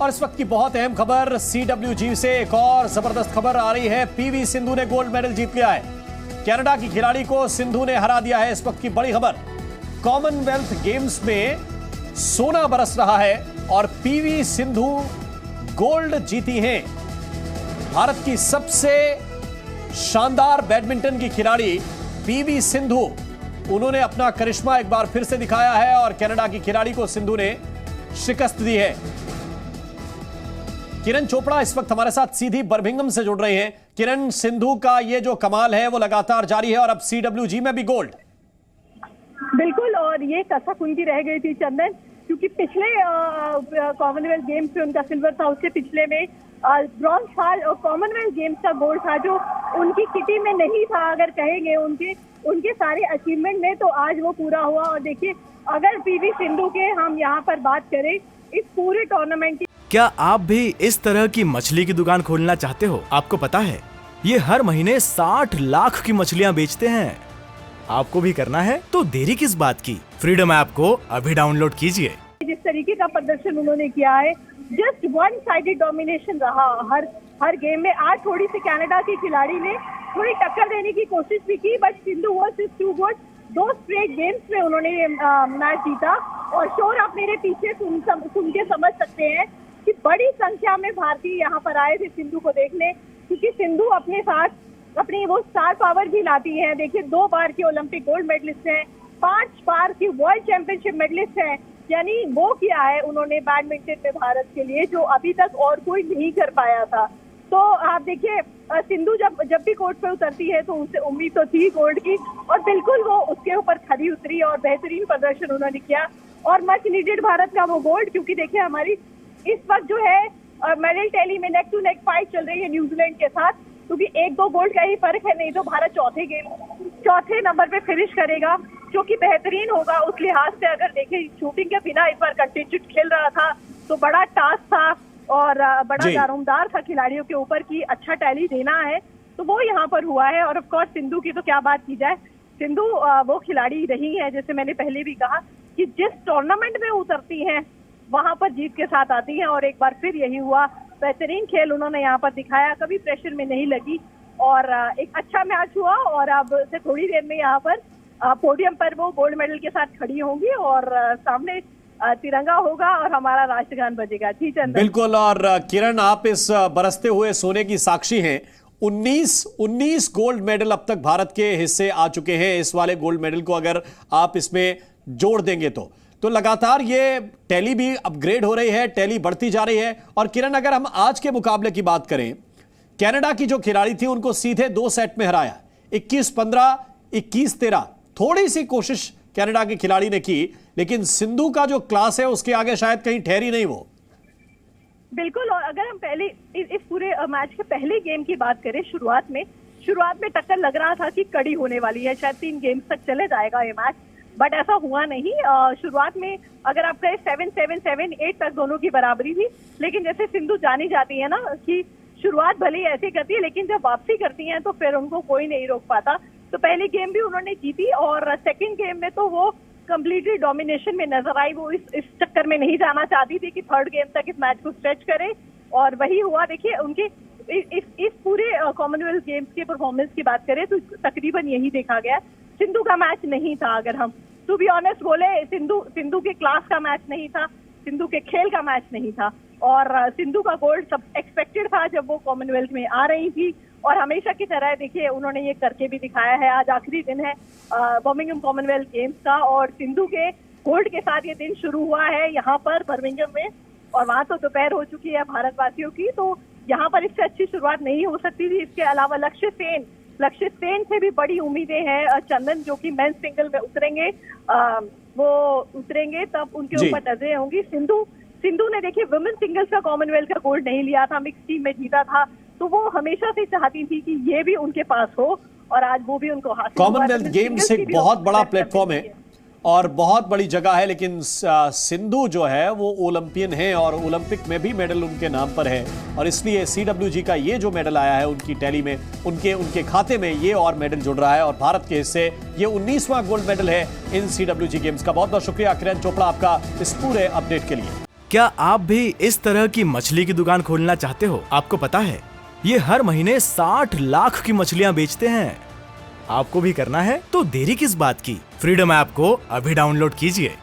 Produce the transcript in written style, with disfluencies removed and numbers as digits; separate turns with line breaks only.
और इस वक्त की बहुत अहम खबर सीडब्ल्यूजी से एक और जबरदस्त खबर आ रही है। पीवी सिंधु ने गोल्ड मेडल जीत लिया है। कनाडा की खिलाड़ी को सिंधु ने हरा दिया है। इस वक्त की बड़ी खबर, कॉमनवेल्थ गेम्स में सोना बरस रहा है और पीवी सिंधु गोल्ड जीती हैं। भारत की सबसे शानदार बैडमिंटन की खिलाड़ी पीवी सिंधु, उन्होंने अपना करिश्मा एक बार फिर से दिखाया है और कनाडा की खिलाड़ी को सिंधु ने शिकस्त दी है। किरण चोपड़ा इस वक्त हमारे साथ सीधी बर्मिंघम से जुड़ रहे हैं। किरण, सिंधु का ये जो कमाल है वो लगातार जारी है और अब सीडब्ल्यूजी में भी गोल्ड।
बिल्कुल, और ये कसक उनकी रह गई थी चंदन, क्योंकि पिछले कॉमनवेल्थ गेम्स में उनका सिल्वर था, उससे पिछले में ब्रॉन्ज था और कॉमनवेल्थ गेम्स का गोल्ड था जो उनकी किटी में नहीं था। अगर कहेंगे उनके सारे अचीवमेंट में, तो आज वो पूरा हुआ। और देखिए, अगर पीवी सिंधु के हम यहाँ पर बात करें इस पूरे टूर्नामेंट की,
क्या आप भी इस तरह की मछली की दुकान खोलना चाहते हो? आपको पता है ये हर महीने 60 लाख की मछलियाँ बेचते हैं। आपको भी करना है तो देरी किस बात की, फ्रीडम ऐप को अभी डाउनलोड कीजिए।
जिस तरीके का प्रदर्शन उन्होंने किया है, जस्ट वन साइडेड डोमिनेशन रहा हर गेम में। आज थोड़ी सी कनाडा की खिलाड़ी ने थोड़ी टक्कर देने की कोशिश भी की, but Sindhu versus two good, 2 straight games में उन्होंने मैच जीता। और शोर आप मेरे पीछे सुन के समझ सकते हैं कि बड़ी संख्या में भारतीय यहाँ पर आए थे सिंधु को देखने, क्योंकि सिंधु अपने साथ अपनी वो स्टार पावर भी लाती है। देखिए, 2 बार की ओलंपिक गोल्ड मेडलिस्ट हैं, 5 बार की वर्ल्ड चैंपियनशिप मेडलिस्ट हैं। यानी वो किया है उन्होंने बैडमिंटन में भारत के लिए जो अभी तक और कोई नहीं कर पाया था। तो आप देखिए, सिंधु जब भी कोर्ट पे उतरती है तो उनसे उम्मीद तो थी गोल्ड की, और बिल्कुल वो उसके ऊपर खरी उतरी और बेहतरीन प्रदर्शन उन्होंने किया और मच नीडेड भारत का वो गोल्ड। क्योंकि देखिए, हमारी इस वक्त जो है मेडल टैली में नेक टू नेक फाइट चल रही है न्यूजीलैंड के साथ, क्योंकि 1-2 गोल्ड का ही फर्क है। नहीं तो भारत चौथे नंबर पे फिनिश करेगा, जो कि बेहतरीन होगा उस लिहाज से। अगर देखें, शूटिंग के बिना इस बार कंटिन्यूट खेल रहा था तो बड़ा टास्क था और बड़ा दारोमदार था खिलाड़ियों के ऊपर की अच्छा टैली देना है, तो वो यहाँ पर हुआ है। और ऑफ कोर्स सिंधु की तो क्या बात की जाए, सिंधु वो खिलाड़ी रही है, जैसे मैंने पहले भी कहा, कि जिस टूर्नामेंट में उतरती हैं वहां पर जीत के साथ आती हैं। और एक बार फिर यही हुआ, बेहतरीन खेल उन्होंने यहाँ पर दिखाया, कभी प्रेशर में नहीं लगी और एक अच्छा मैच हुआ। और अब से थोड़ी देर में यहाँ पर पोडियम पर वो गोल्ड मेडल के साथ खड़ी होंगी और सामने तिरंगा होगा और हमारा राष्ट्रगान बजेगा। जी चंदन।
बिल्कुल, और किरण, आप इस बरसते हुए सोने की साक्षी हैं। 19 गोल्ड मेडल अब तक भारत के हिस्से आ चुके हैं। इस वाले गोल्ड मेडल को अगर आप इसमें जोड़ देंगे तो लगातार ये टैली भी अपग्रेड हो रही है, टैली बढ़ती जा रही है। और किरण, अगर हम आज के मुकाबले की बात करें, कनाडा की जो खिलाड़ी थी उनको सीधे 2 सेट में हराया, 21-15, 21-13। थोड़ी सी कोशिश कनाडा की खिलाड़ी ने की, लेकिन सिंधु का जो क्लास है उसके आगे शायद कहीं ठहरी नहीं वो।
बिल्कुल, और अगर हम पहले इस पूरे मैच के पहले गेम की बात करें, शुरुआत में टक्कर लग रहा था कि कड़ी होने वाली है, शायद 3 गेम्स तक चले जाएगा ये मैच, बट ऐसा हुआ नहीं। शुरुआत में अगर आप कहें 7-7, 7-8 तक दोनों की बराबरी थी, लेकिन जैसे सिंधु जानी जाती है ना कि शुरुआत भले ही ऐसे करती है, लेकिन जब वापसी करती हैं तो फिर उनको कोई नहीं रोक पाता। तो पहली गेम भी उन्होंने जीती और सेकंड गेम में तो वो कंप्लीटली डोमिनेशन में नजर आई। वो इस चक्कर में नहीं जाना चाहती थी कि थर्ड गेम तक इस मैच को स्ट्रेच करे, और वही हुआ। देखिए, उनके इस पूरे कॉमनवेल्थ गेम्स के परफॉर्मेंस की बात करें तो तकरीबन यही देखा गया। सिंधु का मैच नहीं था, अगर हम टू बी ऑनेस्ट बोले, सिंधु के क्लास का मैच नहीं था, सिंधु के खेल का मैच नहीं था। और सिंधु का गोल्ड सब एक्सपेक्टेड था जब वो कॉमनवेल्थ में आ रही थी, और हमेशा की तरह देखिए उन्होंने ये करके भी दिखाया है। आज आखिरी दिन है बर्मिंघम कॉमनवेल्थ गेम्स का, और सिंधु के गोल्ड के साथ ये दिन शुरू हुआ है यहाँ पर बर्मिंघम में, और वहाँ तो दोपहर हो चुकी है भारतवासियों की, तो यहाँ पर इससे अच्छी शुरुआत नहीं हो सकती थी। इसके अलावा लक्ष्य सेन से भी बड़ी उम्मीदें हैं चंदन, जो कि मेंस सिंगल में उतरेंगे, वो उतरेंगे तब उनके ऊपर नजरें होंगी। सिंधु ने देखिए वुमेन सिंगल्स का कॉमनवेल्थ का गोल्ड नहीं लिया था, मिक्स टीम में जीता था, तो वो हमेशा से चाहती थी कि ये भी उनके पास हो, और आज वो भी उनको हासिल।
कॉमनवेल्थ गेम्स एक बहुत बड़ा प्लेटफॉर्म है और बहुत बड़ी जगह है, लेकिन सिंधु जो है वो ओलंपियन है और ओलंपिक में भी मेडल उनके नाम पर है, और इसलिए सीडब्ल्यूजी का ये जो मेडल आया है उनकी टैली में, उनके खाते में ये और मेडल जुड़ रहा है, और भारत के हिस्से ये 19वां गोल्ड मेडल है इन सीडब्ल्यूजी गेम्स का। बहुत बहुत शुक्रिया किरण चोपड़ा आपका इस पूरे अपडेट के लिए।
क्या आप भी इस तरह की मछली की दुकान खोलना चाहते हो? आपको पता है ये हर महीने 60 लाख की मछलियाँ बेचते हैं। आपको भी करना है तो देरी किस बात की? फ्रीडम ऐप को अभी डाउनलोड कीजिए।